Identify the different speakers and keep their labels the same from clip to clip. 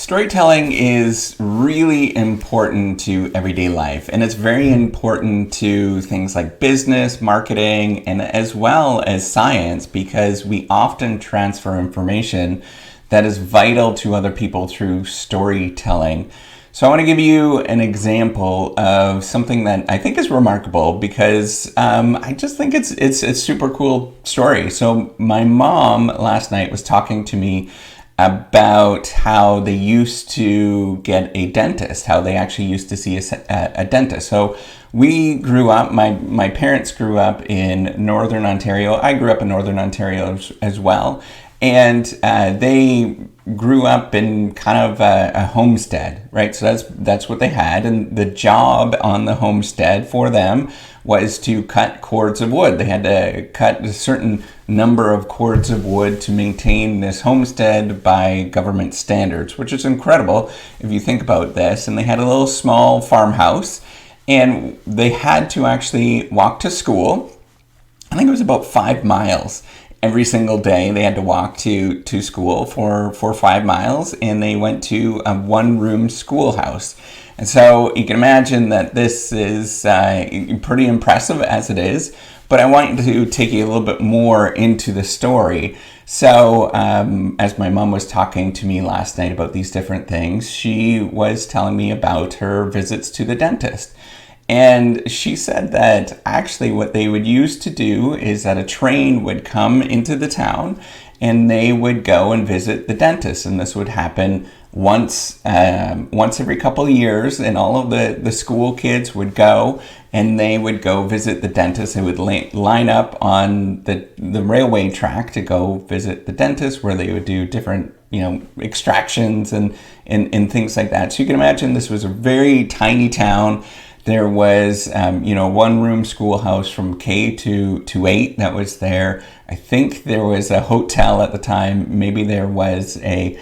Speaker 1: Storytelling is really important to everyday life, and it's very important to things like business, marketing, and as well as science, because we often transfer information that is vital to other people through storytelling. So I want to give you an example of something that I think is remarkable because I just think it's a super cool story. So my mom last night was talking to me about how they used to get a dentist, how they actually used to see a dentist. So we grew up, my parents grew up in Northern Ontario. I grew up in Northern Ontario as well. And they grew up in kind of a homestead, right? So that's what they had. And the job on the homestead for them was to cut cords of wood. They had to cut a certain number of cords of wood to maintain this homestead by government standards, which is incredible if you think about this. And they had a little small farmhouse, and they had to actually walk to school. I think it was about 5 miles. Every single day they had to walk to school for 5 miles, and they went to a one-room schoolhouse. And so you can imagine that this is pretty impressive as it is, but I want to take you a little bit more into the story. So as my mom was talking to me last night about these different things, she was telling me about her visits to the dentist. And she said that actually what they would used to do is that a train would come into the town and they would go and visit the dentist. And this would happen once every couple of years, and all of the school kids would go and they would go visit the dentist. They would line up on the railway track to go visit the dentist, where they would do different extractions and things like that. So you can imagine this was a very tiny town. There was, one-room schoolhouse from K to 8 that was there. I think there was a hotel at the time. Maybe there was a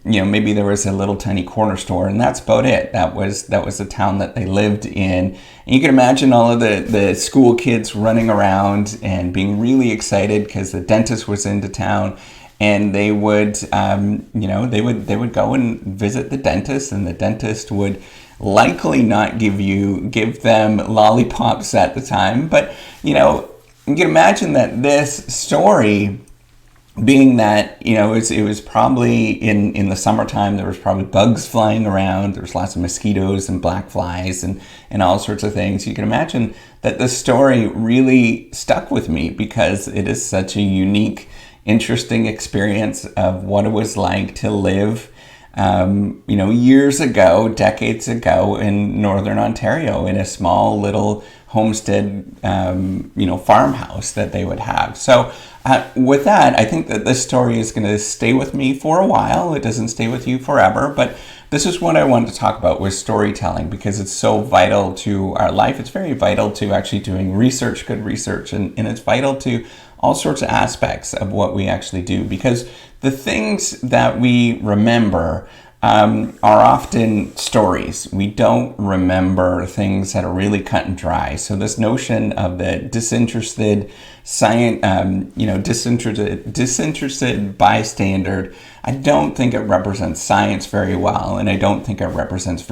Speaker 1: little tiny corner store, and that's about it. That was the town that they lived in. And you can imagine all of the school kids running around and being really excited because the dentist was into town. And they would, they would go and visit the dentist, and the dentist would likely not give them lollipops at the time. But, you can imagine that this story being that, it was probably in the summertime, there was probably bugs flying around. There was lots of mosquitoes and black flies and all sorts of things. You can imagine that this story really stuck with me because it is such a unique, interesting experience of what it was like to live years ago, decades ago in Northern Ontario in a small little homestead, farmhouse that they would have. So with that, I think that this story is going to stay with me for a while. It doesn't stay with you forever, but this is what I wanted to talk about with storytelling because it's so vital to our life. It's very vital to actually doing research, good research, and it's vital to all sorts of aspects of what we actually do, because the things that we remember are often stories. We don't remember things that are really cut and dry. So this notion of the disinterested disinterested bystander, I don't think it represents science very well, and I don't think it represents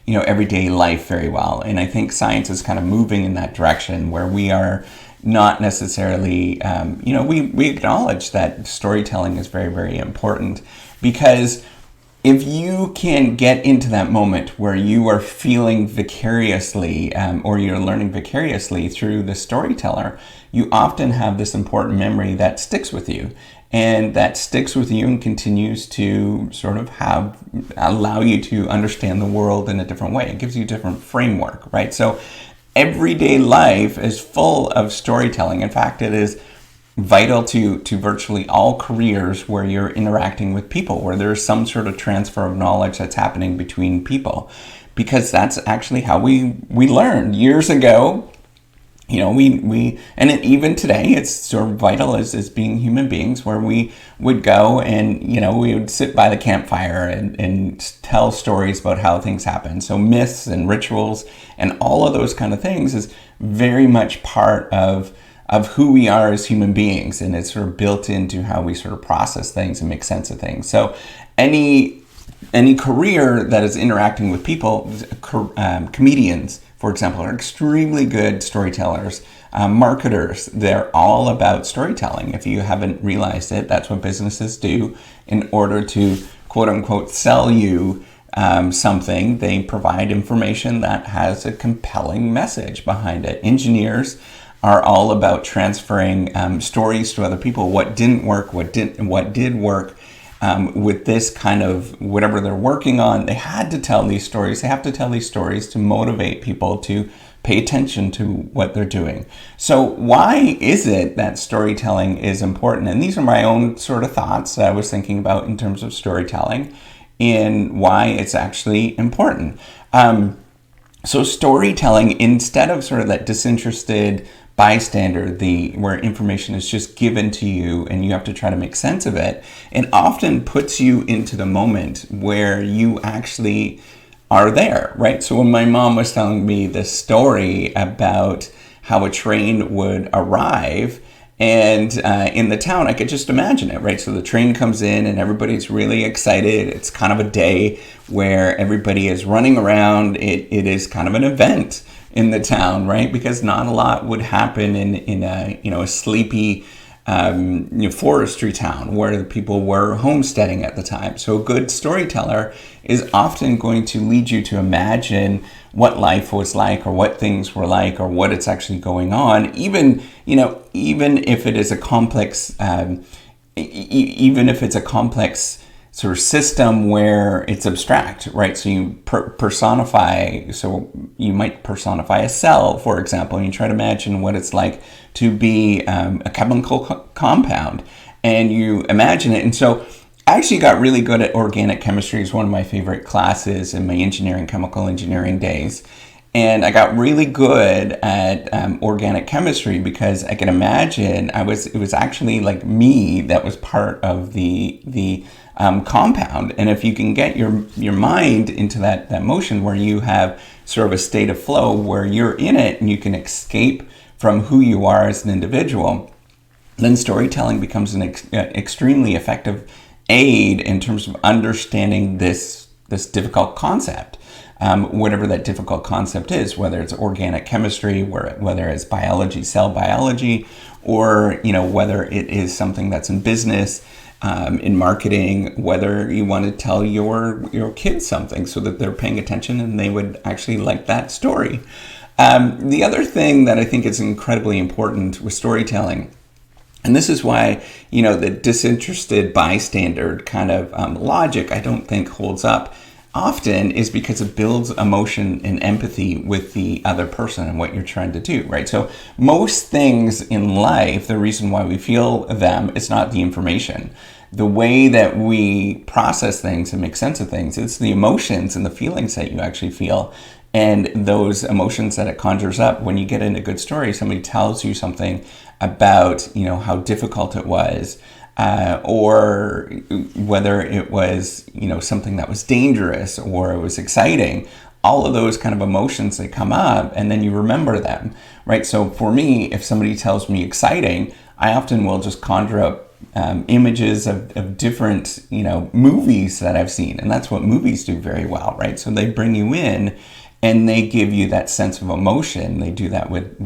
Speaker 1: everyday life very well. And I think science is kind of moving in that direction where we are not necessarily, we acknowledge that storytelling is very, very important, because if you can get into that moment where you are feeling vicariously or you're learning vicariously through the storyteller, you often have this important memory that sticks with you. And that sticks with you and continues to sort of allow you to understand the world in a different way. It gives you a different framework, right? So everyday life is full of storytelling. In fact, it is vital to virtually all careers where you're interacting with people, where there's some sort of transfer of knowledge that's happening between people, because that's actually how we learned years ago. Even today, it's sort of vital as being human beings, where we would go and, we would sit by the campfire and tell stories about how things happen. So myths and rituals and all of those kind of things is very much part of who we are as human beings. And it's sort of built into how we sort of process things and make sense of things. So any any career that is interacting with people, comedians, for example, are extremely good storytellers. Marketers, they're all about storytelling. If you haven't realized it, that's what businesses do in order to, quote unquote, sell you something. They provide information that has a compelling message behind it. Engineers are all about transferring stories to other people. What didn't work, what did work. With this kind of whatever they're working on, they had to tell these stories. They have to tell these stories to motivate people to pay attention to what they're doing. So why is it that storytelling is important? And these are my own sort of thoughts that I was thinking about in terms of storytelling and why it's actually important. So storytelling, instead of sort of that disinterested bystander, where information is just given to you and you have to try to make sense of it, it often puts you into the moment where you actually are there, right? So when my mom was telling me this story about how a train would arrive and in the town, I could just imagine it, right? So the train comes in and everybody's really excited. It's kind of a day where everybody is running around. It is kind of an event in the town, right? Because not a lot would happen in a sleepy forestry town where the people were homesteading at the time. So a good storyteller is often going to lead you to imagine what life was like or what things were like or what it's actually going on, even if it is a complex even if it's a complex sort of system where it's abstract, right? So you personify, so you might personify a cell, for example, and you try to imagine what it's like to be a chemical compound, and you imagine it. And so I actually got really good at organic chemistry. It's one of my favorite classes in my chemical engineering days. And I got really good at organic chemistry because I can imagine it was actually like me that was part of the compound. And if you can get your mind into that motion where you have sort of a state of flow where you're in it and you can escape from who you are as an individual, then storytelling becomes an extremely effective aid in terms of understanding this difficult concept. Whatever that difficult concept is, whether it's organic chemistry, whether it's biology, cell biology, or whether it is something that's in business, in marketing, whether you want to tell your kids something so that they're paying attention and they would actually like that story. The other thing that I think is incredibly important with storytelling, and this is why, the disinterested bystander kind of logic I don't think holds up often, is because it builds emotion and empathy with the other person and what you're trying to do, right? So most things in life, the reason why we feel them is not the information. The way that we process things and make sense of things, it's the emotions and the feelings that you actually feel. And those emotions that it conjures up when you get in a good story, somebody tells you something about, how difficult it was, or whether it was, something that was dangerous or it was exciting. All of those kind of emotions that come up, and then you remember them, right? So for me, if somebody tells me exciting, I often will just conjure up images of different, movies that I've seen. And that's what movies do very well, right? So they bring you in and they give you that sense of emotion. They do that with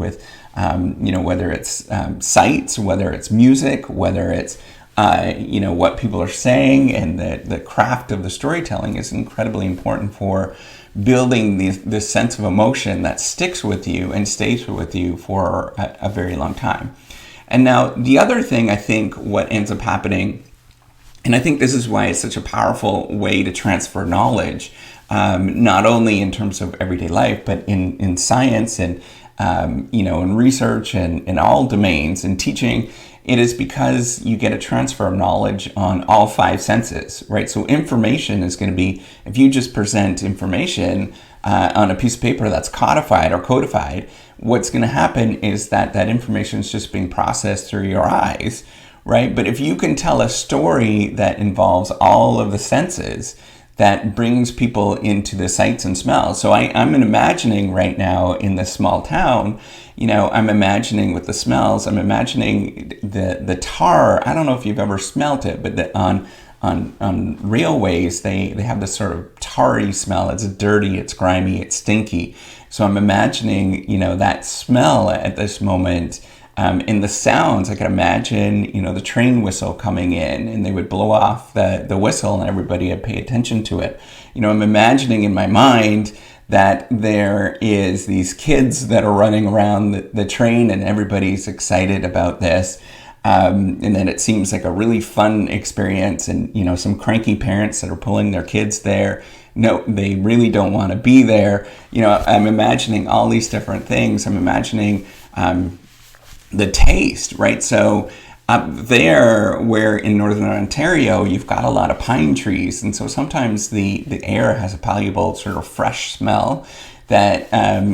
Speaker 1: whether it's sights, whether it's music, whether it's what people are saying, and the craft of the storytelling is incredibly important for building this sense of emotion that sticks with you and stays with you for a very long time. And now the other thing, I think what ends up happening, and I think this is why it's such a powerful way to transfer knowledge, not only in terms of everyday life, but in science and in research and in all domains in teaching. It is because you get a transfer of knowledge on all five senses, right? So information is going to be, if you just present information on a piece of paper that's codified or codified, what's going to happen is that information is just being processed through your eyes, right? But if you can tell a story that involves all of the senses, that brings people into the sights and smells. So I'm imagining right now in this small town, I'm imagining with the smells, I'm imagining the tar. I don't know if you've ever smelt it, but on on railways, they have this sort of tarry smell. It's dirty, it's grimy, it's stinky. So I'm imagining, that smell at this moment. In the sounds, I could imagine, the train whistle coming in, and they would blow off the whistle and everybody would pay attention to it. I'm imagining in my mind that there is these kids that are running around the train and everybody's excited about this. And then it seems like a really fun experience, and, some cranky parents that are pulling their kids there. No, they really don't want to be there. I'm imagining all these different things. I'm imagining the taste, right? So up there, where in Northern Ontario, you've got a lot of pine trees. And so sometimes the air has a palpable sort of fresh smell that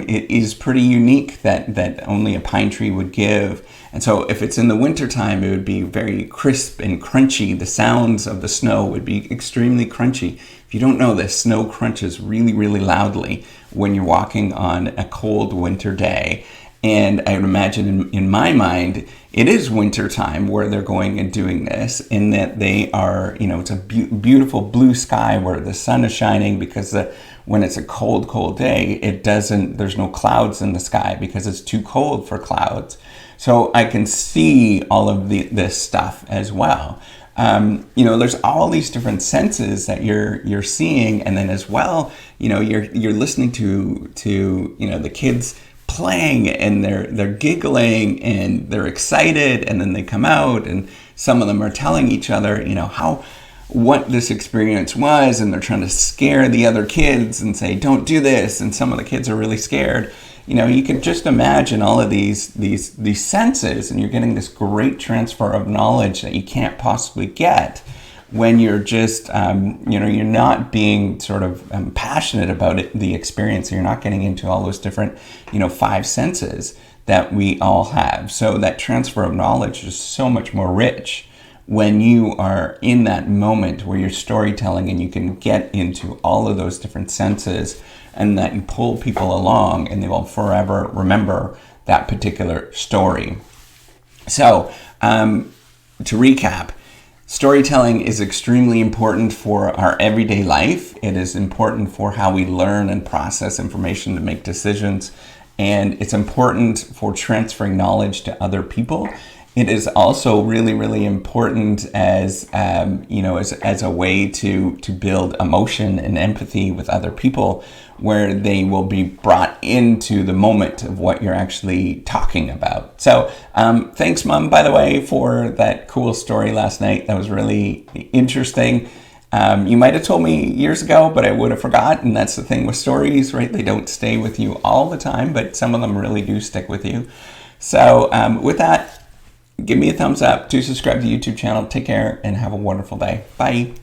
Speaker 1: it is pretty unique that only a pine tree would give. And so if it's in the wintertime, it would be very crisp and crunchy. The sounds of the snow would be extremely crunchy. If you don't know this, snow crunches really, really loudly when you're walking on a cold winter day. And I would imagine in my mind, it is winter time where they're going and doing this, in that they are, it's a beautiful blue sky where the sun is shining, because when it's a cold, cold day, there's no clouds in the sky because it's too cold for clouds. So I can see all of this stuff as well. There's all these different senses that you're seeing, and then as well, you're listening to the kids playing, and they're giggling and they're excited, and then they come out, and some of them are telling each other, what this experience was, and they're trying to scare the other kids and say, don't do this, and some of the kids are really scared. You can just imagine all of these senses, and you're getting this great transfer of knowledge that you can't possibly get when you're just, you're not being sort of passionate about the experience. You're not getting into all those different, 5 senses that we all have. So that transfer of knowledge is so much more rich when you are in that moment where you're storytelling, and you can get into all of those different senses, and that you pull people along, and they will forever remember that particular story. So to recap, storytelling is extremely important for our everyday life. It is important for how we learn and process information to make decisions. And it's important for transferring knowledge to other people. It is also really, really important as a way to build emotion and empathy with other people, where they will be brought into the moment of what you're actually talking about. So thanks, Mom, by the way, for that cool story last night. That was really interesting. You might have told me years ago, but I would have forgotten. That's the thing with stories, right? They don't stay with you all the time, but some of them really do stick with you. So with that, give me a thumbs up, do subscribe to the YouTube channel. Take care and have a wonderful day. Bye.